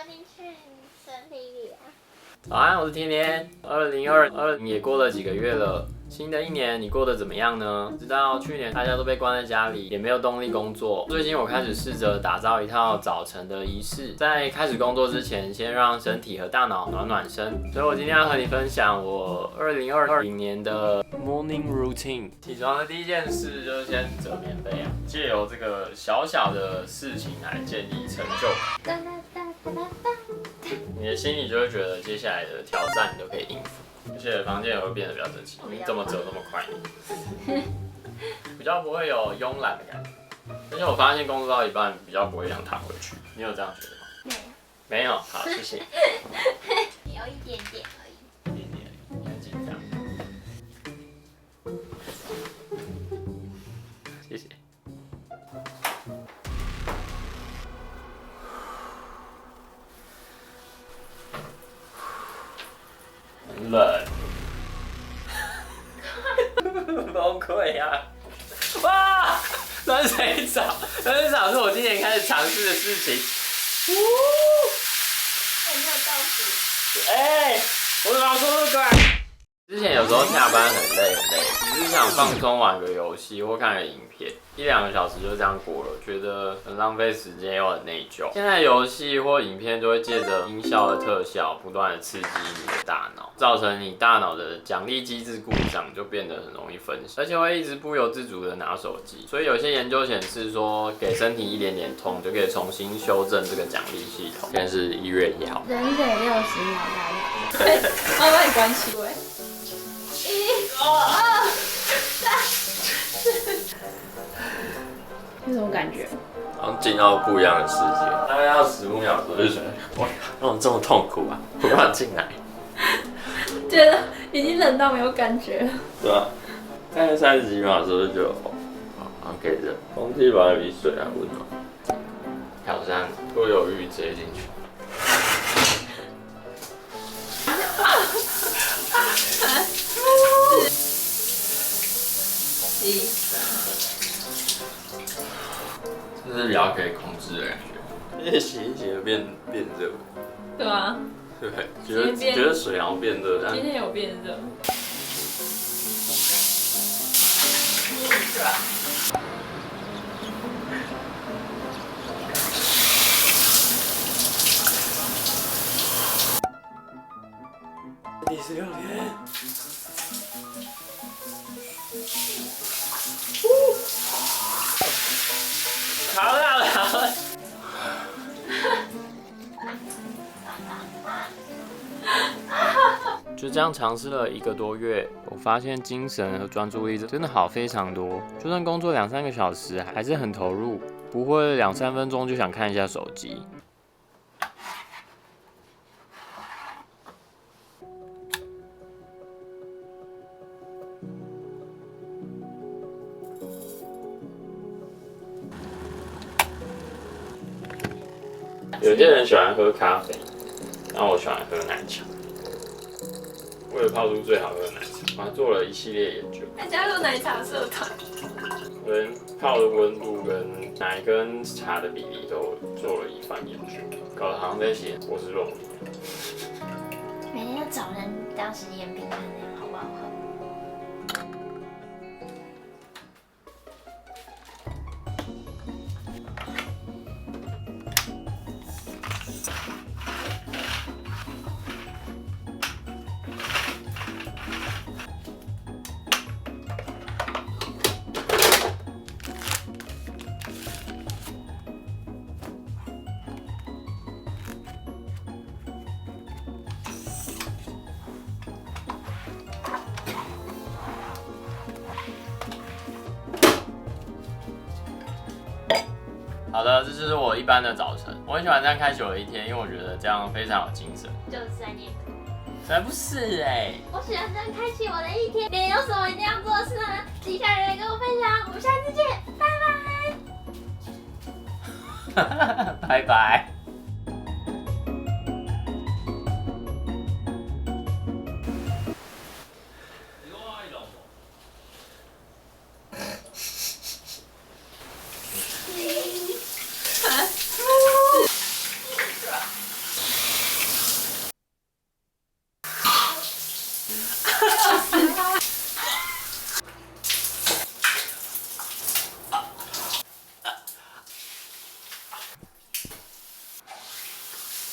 进去身体里啊。早安，我是天天。2020也过了几个月了，新的一年你过得怎么样呢？知道去年大家都被关在家里，也没有动力工作。最近我开始试着打造一套早晨的仪式，在开始工作之前，先让身体和大脑暖暖身。所以我今天要和你分享我2020年的 morning routine。起床的第一件事就是先折棉被啊，借由这个小小的事情来建立成就感。你的心里就会觉得接下来的挑战你都可以应付，而且房间也会变得比较整齐。你怎么折那么快？比较不会有慵懒的感觉，而且我发现工作到一半比较不会想躺回去。你有这样觉得吗？没有。好，谢谢。有一点点而已。一点点，你很紧张。谢谢。冷，崩溃啊！哇，暖水澡，暖水澡是我今年开始尝试的事情。有没有倒数？我怎么要说这个？之前有时候下班很累，只是想放松玩个游戏或看个影片，1-2个小时就这样过了，觉得很浪费时间又很内疚。现在游戏或影片就会借着音效的特效，不断的刺激你的大脑，造成你大脑的奖励机制故障，就变得很容易分心，而且会一直不由自主的拿手机。所以有些研究显示说，给身体一点点痛，就可以重新修正这个奖励系统。现在是1月1号，人类60秒大脑。我把你关起来。1、2、3。是什么感觉？好像进到不一样的世界，大概要15秒左右就觉得，哇，怎么这么痛苦啊？我不想进来，觉得已经冷到没有感觉了。对吧？大概30几秒的时候就觉得，好像可以忍。空气本来比水还温暖。挑战不犹豫直接进去。这是比较可以控制的感觉，而且洗一洗就变热，对啊，对不对？觉得水好像变热，但今天有变热。第16天。好了。就这样尝试了1个多月，我发现精神和专注力真的好非常多。就算工作2-3个小时，还是很投入，不会2-3分钟就想看一下手机。有些人喜欢喝咖啡，然后我喜欢喝奶茶。为了泡出最好喝的奶茶，我还做了一系列研究。还加入奶茶社团。我连泡的温度跟奶跟茶的比例都做了一番研究，搞得好像在写博士论文。每天要找人当实验品，看那样好不好喝。好的，这就是我一般的早晨。我很喜欢这样开启我的一天，因为我觉得这样非常有精神。就是在念课。才不是我喜欢这样开启我的一天。你有什么一定要做的事呢？底下留言跟我分享。我们下次见，拜拜。拜拜。死。